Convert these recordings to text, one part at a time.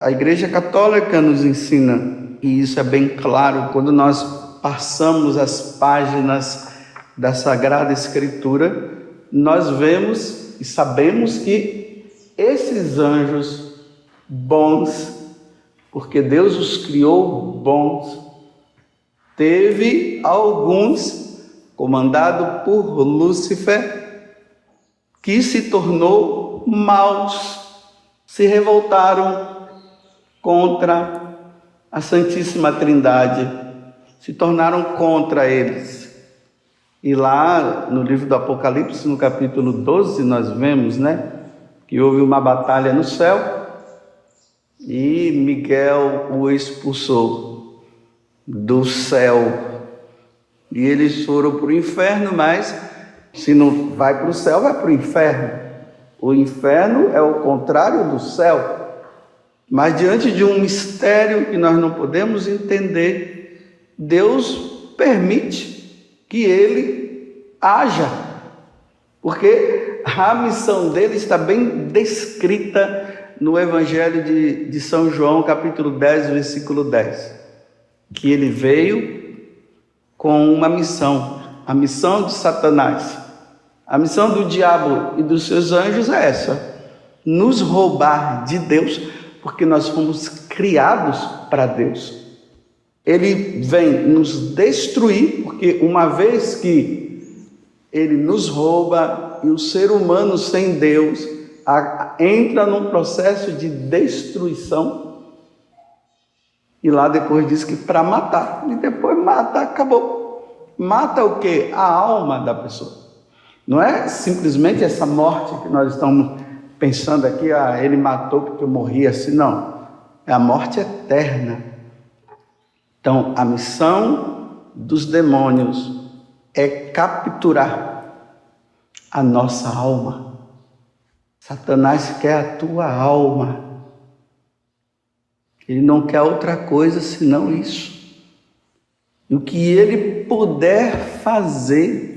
A Igreja Católica nos ensina, e isso é bem claro, quando nós passamos as páginas da Sagrada Escritura, nós vemos e sabemos que esses anjos bons, porque Deus os criou bons, teve alguns, comandado por Lúcifer, que se tornou maus, se revoltaram contra a Santíssima Trindade, se tornaram contra eles. E lá no livro do Apocalipse, no capítulo 12, nós vemos, que houve uma batalha no céu e Miguel o expulsou do céu. E eles foram para o inferno, mas se não vai para o céu, vai para o inferno. O inferno é o contrário do céu. Mas diante de um mistério que nós não podemos entender, Deus permite que ele haja, porque a missão dele está bem descrita no Evangelho de São João, capítulo 10, versículo 10, que ele veio com uma missão, a missão de Satanás. A missão do diabo e dos seus anjos é essa: nos roubar de Deus, porque nós fomos criados para Deus. Ele vem nos destruir, porque uma vez que ele nos rouba e o ser humano sem Deus entra num processo de destruição, e lá depois diz que para matar, e depois mata, acabou. Mata o quê? A alma da pessoa. Não é simplesmente essa morte que nós estamos pensando aqui, ele matou porque eu morri assim, não. É a morte eterna. Então, a missão dos demônios é capturar a nossa alma. Satanás quer a tua alma. Ele não quer outra coisa senão isso. E o que ele puder fazer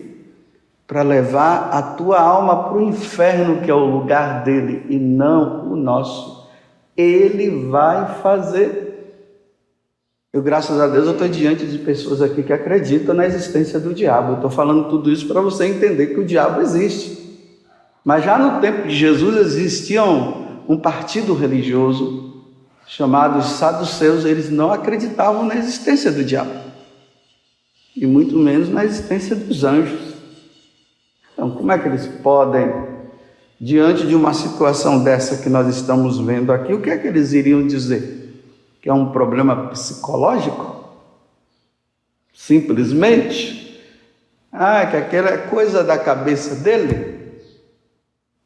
para levar a tua alma para o inferno, que é o lugar dele e não o nosso, ele vai fazer. Eu, graças a Deus, eu estou diante de pessoas aqui que acreditam na existência do diabo. Eu estou falando tudo isso para você entender que o diabo existe. Mas já no tempo de Jesus existia um partido religioso chamado saduceus. Eles não acreditavam na existência do diabo, e muito menos na existência dos anjos. Então, como é que eles podem, diante de uma situação dessa que nós estamos vendo aqui, o que é que eles iriam dizer? Que é um problema psicológico? Simplesmente? Que aquela é coisa da cabeça dele?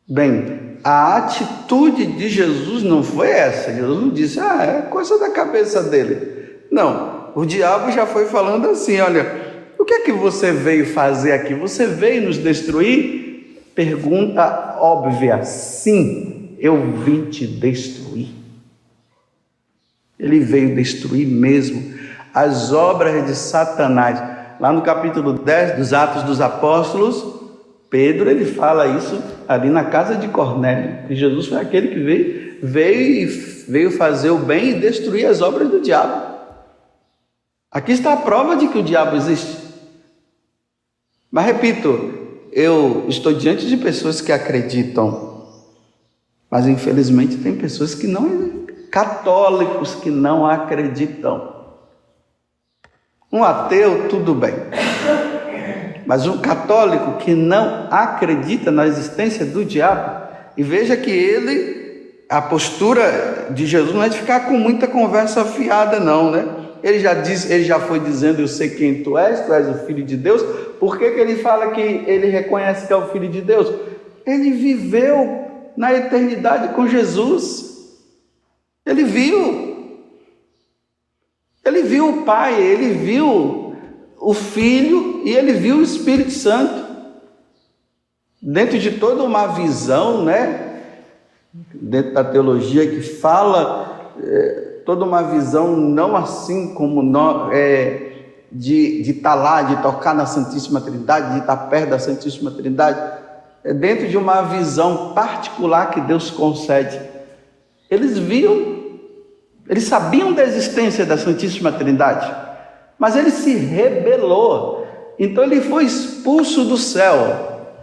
Bem, a atitude de Jesus não foi essa. Jesus não disse, é coisa da cabeça dele. Não, o diabo já foi falando assim, olha, o que é que você veio fazer aqui? Você veio nos destruir? Pergunta óbvia. Sim, eu vim te destruir. Ele veio destruir mesmo as obras de Satanás. Lá no capítulo 10 dos Atos dos Apóstolos, Pedro, ele fala isso ali na casa de Cornélio, que Jesus foi aquele que veio fazer o bem e destruir as obras do diabo. Aqui está a prova de que o diabo existe. Mas repito, eu estou diante de pessoas que acreditam, mas infelizmente tem pessoas que não, católicos que não acreditam. Um ateu, tudo bem, mas um católico que não acredita na existência do diabo, e veja que a postura de Jesus não é de ficar com muita conversa fiada não, Ele já foi dizendo, eu sei quem tu és o Filho de Deus. Por que ele fala que ele reconhece que é o Filho de Deus? Ele viveu na eternidade com Jesus. Ele viu o Pai, ele viu o Filho e ele viu o Espírito Santo. Dentro de toda uma visão, dentro da teologia que fala... toda uma visão não assim como de estar lá, de tocar na Santíssima Trindade, de estar perto da Santíssima Trindade, é dentro de uma visão particular que Deus concede. Eles viam Eles sabiam da existência da Santíssima Trindade, mas ele se rebelou. Então ele foi expulso do céu.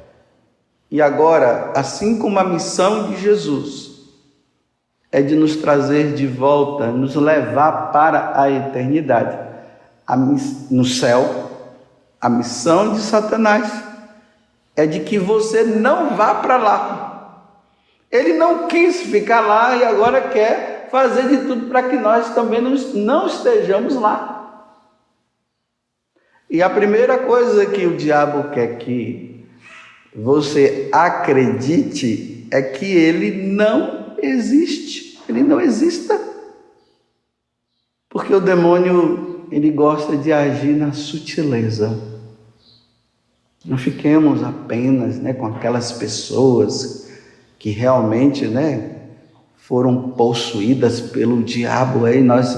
E agora, assim como a missão de Jesus é de nos trazer de volta, nos levar para a eternidade, no céu, a missão de Satanás é de que você não vá para lá. Ele não quis ficar lá e agora quer fazer de tudo para que nós também não estejamos lá. E a primeira coisa que o diabo quer que você acredite é que ele não existe. Ele não exista. Porque o demônio, ele gosta de agir na sutileza. Não fiquemos apenas, com aquelas pessoas que realmente, foram possuídas pelo diabo. Aí nós,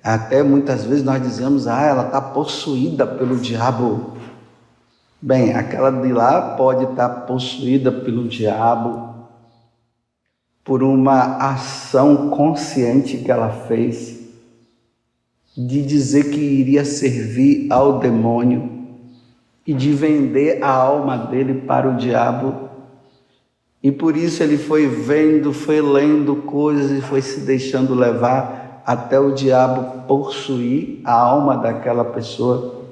até muitas vezes nós dizemos, ela está possuída pelo diabo. Bem, aquela de lá pode estar possuída pelo diabo por uma ação consciente que ela fez de dizer que iria servir ao demônio e de vender a alma dele para o diabo. E por isso ele foi vendo, foi lendo coisas e foi se deixando levar até o diabo possuir a alma daquela pessoa.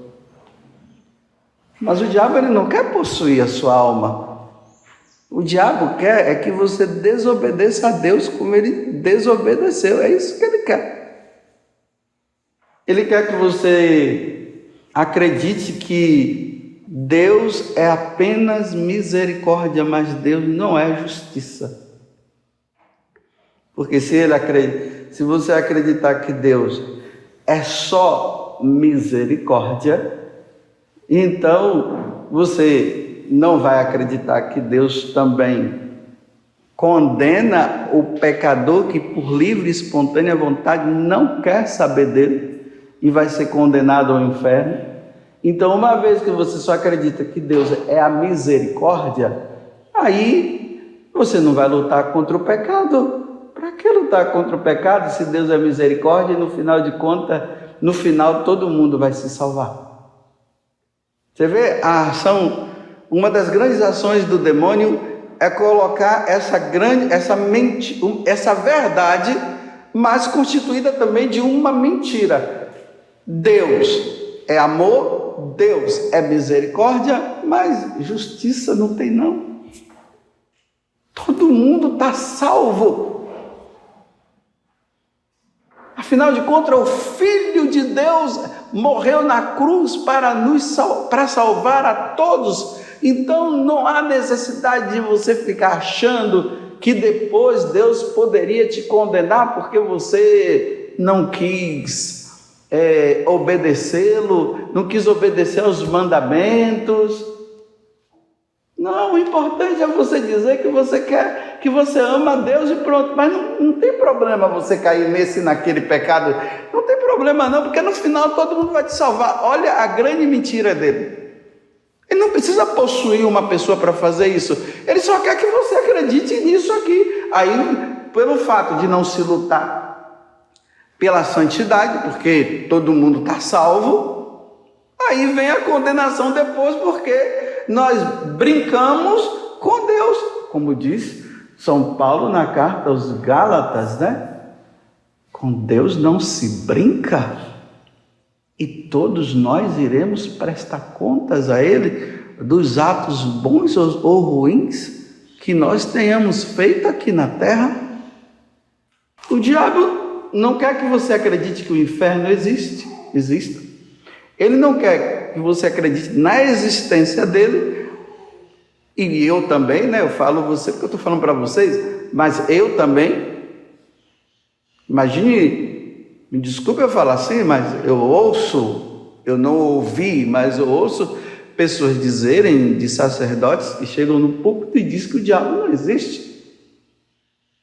Mas o diabo, ele não quer possuir a sua alma. O diabo quer é que você desobedeça a Deus como ele desobedeceu. É isso que ele quer. Ele quer que você acredite que Deus é apenas misericórdia, mas Deus não é justiça. Porque se você acreditar que Deus é só misericórdia, então você não vai acreditar que Deus também condena o pecador que por livre e espontânea vontade não quer saber dele e vai ser condenado ao inferno. Então, uma vez que você só acredita que Deus é a misericórdia, aí você não vai lutar contra o pecado. Para que lutar contra o pecado se Deus é misericórdia e no final de contas, no final todo mundo vai se salvar? Você vê a ação, uma das grandes ações do demônio é colocar essa verdade, mas constituída também de uma mentira. Deus é amor, Deus é misericórdia, mas justiça não tem não. Todo mundo está salvo. Afinal de contas, o Filho de Deus morreu na cruz para salvar a todos. Então não há necessidade de você ficar achando que depois Deus poderia te condenar porque você não quis obedecê-lo, não quis obedecer aos mandamentos. Não, o importante é você dizer que você quer, que você ama a Deus e pronto. Mas não tem problema você cair nesse e naquele pecado. Não tem problema não, porque no final todo mundo vai te salvar. Olha a grande mentira dele. Ele não precisa possuir uma pessoa para fazer isso. Ele só quer que você acredite nisso aqui. Aí, pelo fato de não se lutar pela santidade, porque todo mundo está salvo, aí vem a condenação depois, porque nós brincamos com Deus. Como diz São Paulo na carta aos Gálatas, Com Deus não se brinca. E todos nós iremos prestar contas a Ele dos atos bons ou ruins que nós tenhamos feito aqui na terra. O diabo não quer que você acredite que o inferno exista. Ele não quer que você acredite na existência dele. E eu também, eu falo você porque eu estou falando para vocês, mas eu também. Imagine, me desculpe eu falar assim, mas eu não ouvi, mas eu ouço pessoas dizerem, de sacerdotes que chegam no púlpito e dizem que o diabo não existe,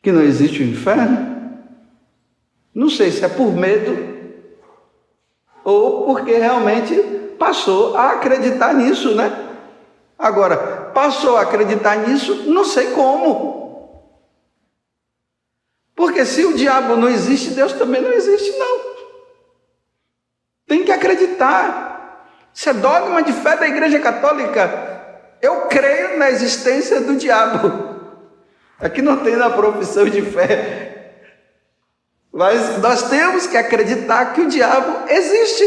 que não existe o inferno. Não sei se é por medo ou porque realmente passou a acreditar nisso, Agora, passou a acreditar nisso, não sei como. Porque se o diabo não existe, Deus também não existe, não. Tem que acreditar. Isso é dogma de fé da Igreja Católica. Eu creio na existência do diabo. Aqui não tem na profissão de fé. Mas nós temos que acreditar que o diabo existe.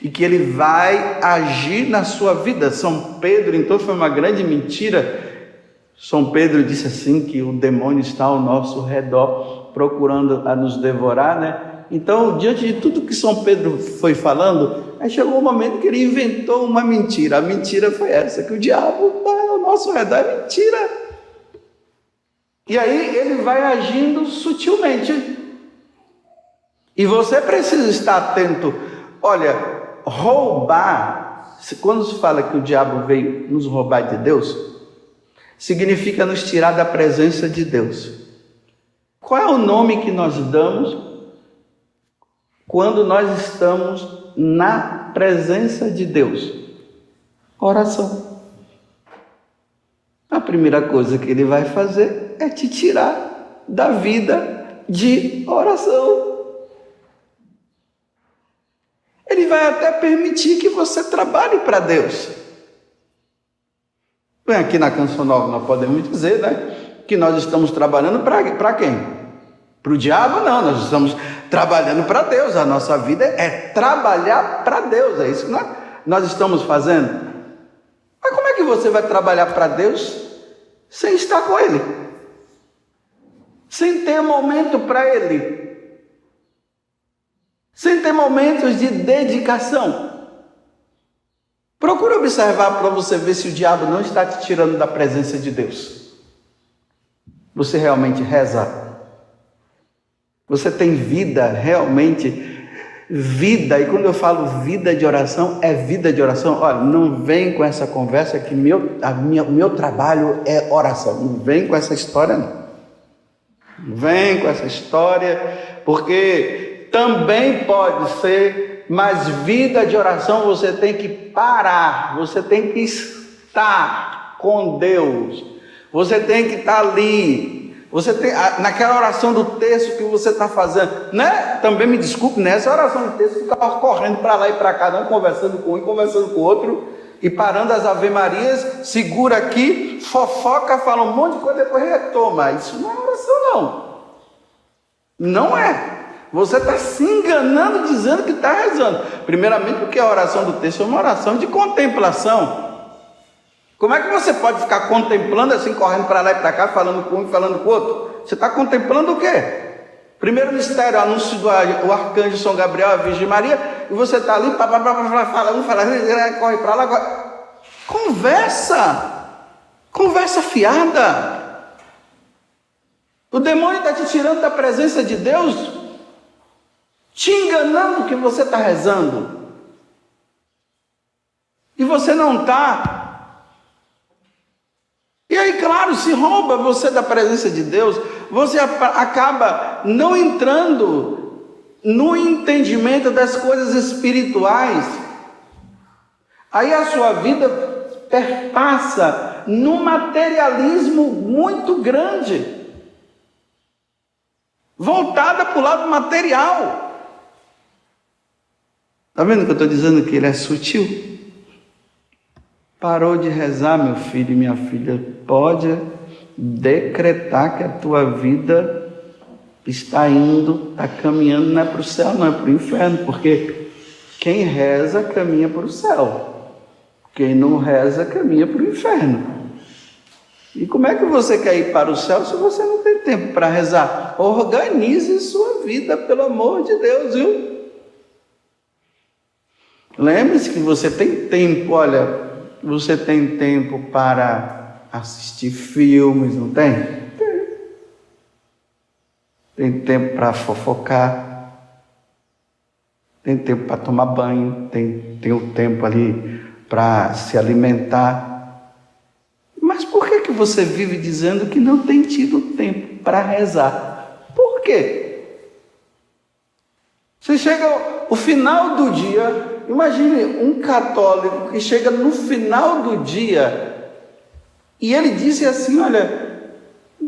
E que ele vai agir na sua vida. São Pedro, então, foi uma grande mentira. São Pedro disse assim que o demônio está ao nosso redor, procurando a nos devorar, né? Então, diante de tudo que São Pedro foi falando, aí chegou o momento que ele inventou uma mentira. A mentira foi essa, que o diabo está ao nosso redor. É mentira. E aí ele vai agindo sutilmente. E você precisa estar atento. Olha, roubar, quando se fala que o diabo veio nos roubar de Deus, significa nos tirar da presença de Deus. Qual é o nome que nós damos quando nós estamos na presença de Deus? Oração. A primeira coisa que ele vai fazer é te tirar da vida de oração. Ele vai até permitir que você trabalhe para Deus. Bem, aqui na Canção Nova nós podemos dizer, né, que nós estamos trabalhando para quem? Para o diabo? Não, nós estamos trabalhando para Deus. A nossa vida é trabalhar para Deus, é isso que nós estamos fazendo. Mas como é que você vai trabalhar para Deus sem estar com Ele? Sem ter momento para Ele? Sem ter momentos de dedicação? Procure observar para você ver se o diabo não está te tirando da presença de Deus. Você realmente reza? Você tem vida, realmente vida? E quando eu falo vida de oração, é vida de oração. Olha, não vem com essa conversa que meu trabalho é oração. Não vem com essa história, não. Não vem com essa história, porque também pode ser, mas vida de oração você tem que parar, você tem que estar com Deus, você tem que estar ali, você tem, naquela oração do texto que você está fazendo, né? Também me desculpe, nessa oração do texto fica correndo para lá e para cá, não, conversando com um e conversando com o outro, e parando as Ave Marias, segura aqui, fofoca, fala um monte de coisa, depois retoma. Isso não é oração, não. Não é. Você está se enganando dizendo que está rezando. Primeiramente porque a oração do texto é uma oração de contemplação. Como é que você pode ficar contemplando assim, correndo para lá e para cá, falando com um e falando com o outro? Você está contemplando o quê? Primeiro mistério, o anúncio do arcanjo São Gabriel, a Virgem Maria, e você está ali, fala um, corre para lá. Conversa fiada. O demônio está te tirando da presença de Deus, te enganando que você está rezando. E você não está. E aí, claro, se rouba você da presença de Deus, você acaba não entrando no entendimento das coisas espirituais. Aí a sua vida perpassa num materialismo muito grande, voltada para o lado material. Está vendo que eu estou dizendo que ele é sutil? Parou de rezar, meu filho e minha filha, pode decretar que a tua vida está indo, está caminhando, não é para o céu, não é para o inferno, porque quem reza caminha para o céu, quem não reza caminha para o inferno. E como é que você quer ir para o céu se você não tem tempo para rezar? Organize sua vida, pelo amor de Deus, viu? Lembre-se que você tem tempo, olha, você tem tempo para assistir filmes, não tem? Tem tempo para fofocar, tem tempo para tomar banho, tem o tempo ali para se alimentar. Mas por que você vive dizendo que não tem tido tempo para rezar? Por quê? Você chega o final do dia, imagine um católico que chega no final do dia e ele disse assim, olha,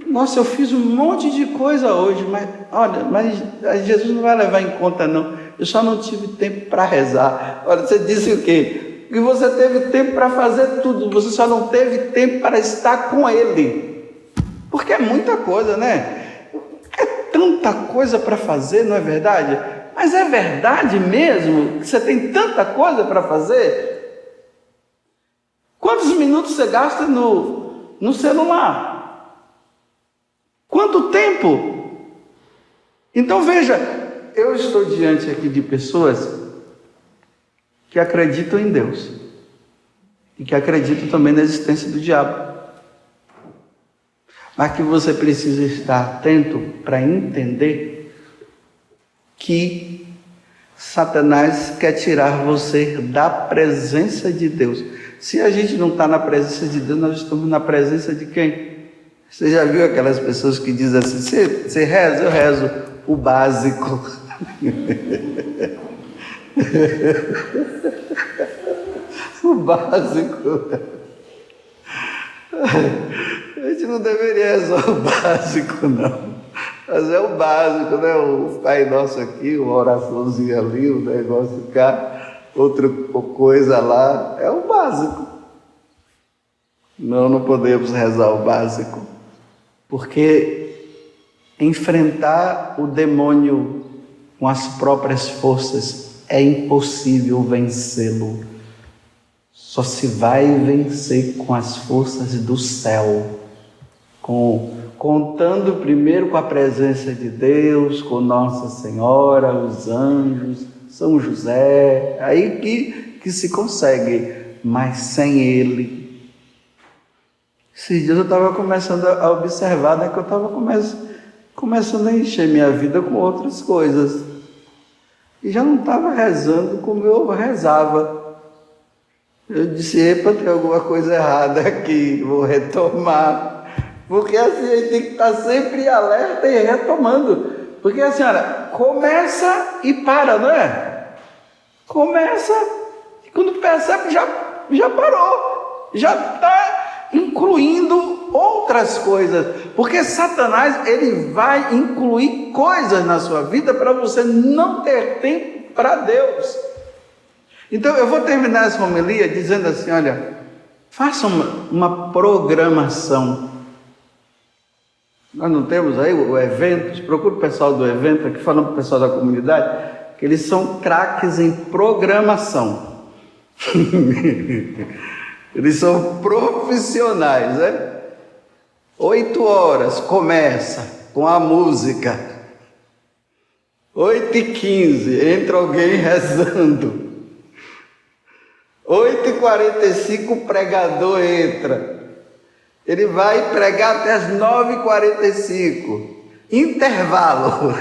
Nossa, eu fiz um monte de coisa hoje, mas olha, mas Jesus não vai levar em conta não. Eu só não tive tempo para rezar. Olha, você disse o quê? Que você teve tempo para fazer tudo, você só não teve tempo para estar com Ele. Porque é muita coisa, né? É tanta coisa para fazer, não é verdade? Mas é verdade mesmo que você tem tanta coisa para fazer? Quantos minutos você gasta no celular? Quanto tempo? Então veja, eu estou diante aqui de pessoas que acreditam em Deus e que acreditam também na existência do diabo, mas que você precisa estar atento para entender que Satanás quer tirar você da presença de Deus. Se a gente não está na presença de Deus, nós estamos na presença de quem? Você já viu aquelas pessoas que dizem assim, você reza? Eu rezo o básico. O básico. A gente não deveria rezar o básico, não. Mas é o básico, né? O Pai Nosso aqui, uma oraçãozinha ali, um negócio cá, outra coisa lá. É o básico. Não podemos rezar o básico. Porque enfrentar o demônio com as próprias forças é impossível vencê-lo. Só se vai vencer com as forças do céu, contando primeiro com a presença de Deus, com Nossa Senhora, os anjos, São José, aí que se consegue, mas sem Ele. Esses dias eu estava começando a observar, né, que eu estava começando a encher minha vida com outras coisas. E já não estava rezando como eu rezava. Eu disse, epa, tem alguma coisa errada aqui, vou retomar. Porque assim, a gente tem que estar sempre alerta e retomando. Porque assim, olha, começa e para, não é? Começa e quando percebe já parou, já está incluindo outras coisas, porque Satanás ele vai incluir coisas na sua vida para você não ter tempo para Deus. Então eu vou terminar essa homilia dizendo assim, olha, faça uma programação. Nós não temos aí o evento, procura o pessoal do evento aqui, falando para o pessoal da comunidade, que eles são craques em programação. Eles são profissionais, né? 8 horas, começa com a música. 8h15, entra alguém rezando. 8h45, o pregador entra. Ele vai pregar até as 9h45. Intervalo.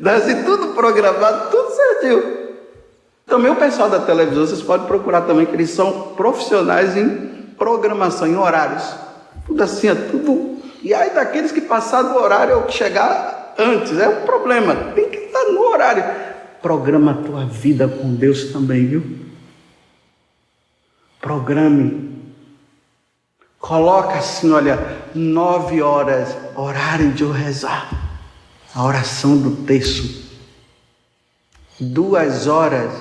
Assim, tudo programado, tudo certinho. Também o pessoal da televisão, vocês podem procurar também, que eles são profissionais em programação, em horários. Tudo assim, é tudo. E aí daqueles que passaram do horário ou que chegar antes, é um problema. Tem que estar no horário. Programa a tua vida com Deus também, viu? Programe. Coloca assim, olha, 9 horas, horário de eu rezar. A oração do terço. 2 horas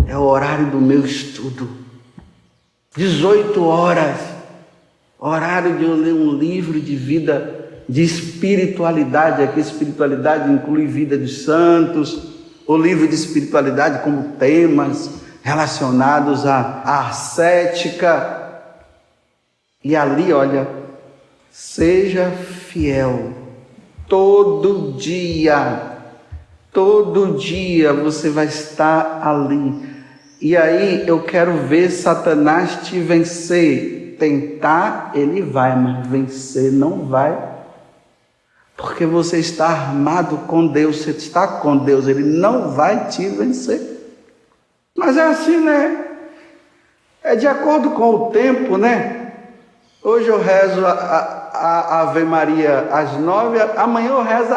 é o horário do meu estudo. 18 horas, horário de eu ler um livro de vida, de espiritualidade. Aqui espiritualidade inclui vida dos santos, o livro de espiritualidade como temas relacionados à ascética. E ali, olha, seja fiel, todo dia você vai estar ali. E aí eu quero ver Satanás te vencer. Tentar, ele vai, mas vencer não vai. Porque você está armado com Deus, você está com Deus, ele não vai te vencer. Mas é assim, né? É de acordo com o tempo, né? Hoje eu rezo a Ave Maria às 9, amanhã eu rezo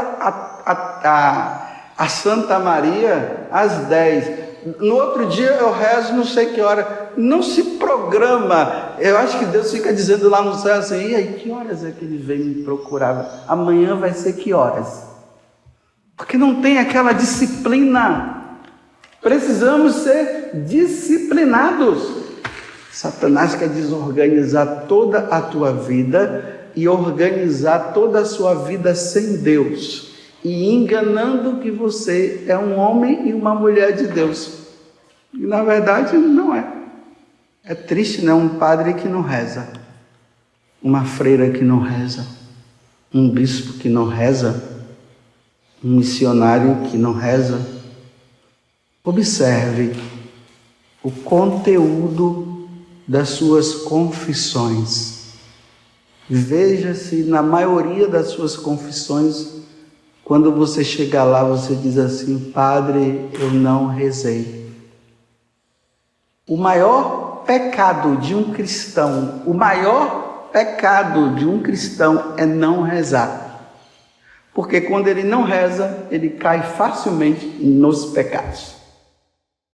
a Santa Maria às 10. No outro dia eu rezo não sei que hora. Não se programa programa. Eu acho que Deus fica dizendo lá no céu assim: e aí, que horas é que ele vem me procurar? Amanhã vai ser que horas? Porque não tem aquela disciplina. Precisamos ser disciplinados. Satanás quer desorganizar toda a tua vida e organizar toda a sua vida sem Deus, e enganando que você é um homem e uma mulher de Deus. E na verdade não é. É triste, né? Um padre que não reza, uma freira que não reza, um bispo que não reza, um missionário que não reza. Observe o conteúdo das suas confissões. Veja se na maioria das suas confissões, quando você chegar lá, você diz assim: Padre, eu não rezei. O maior pecado de um cristão, é não rezar. Porque quando ele não reza, ele cai facilmente nos pecados.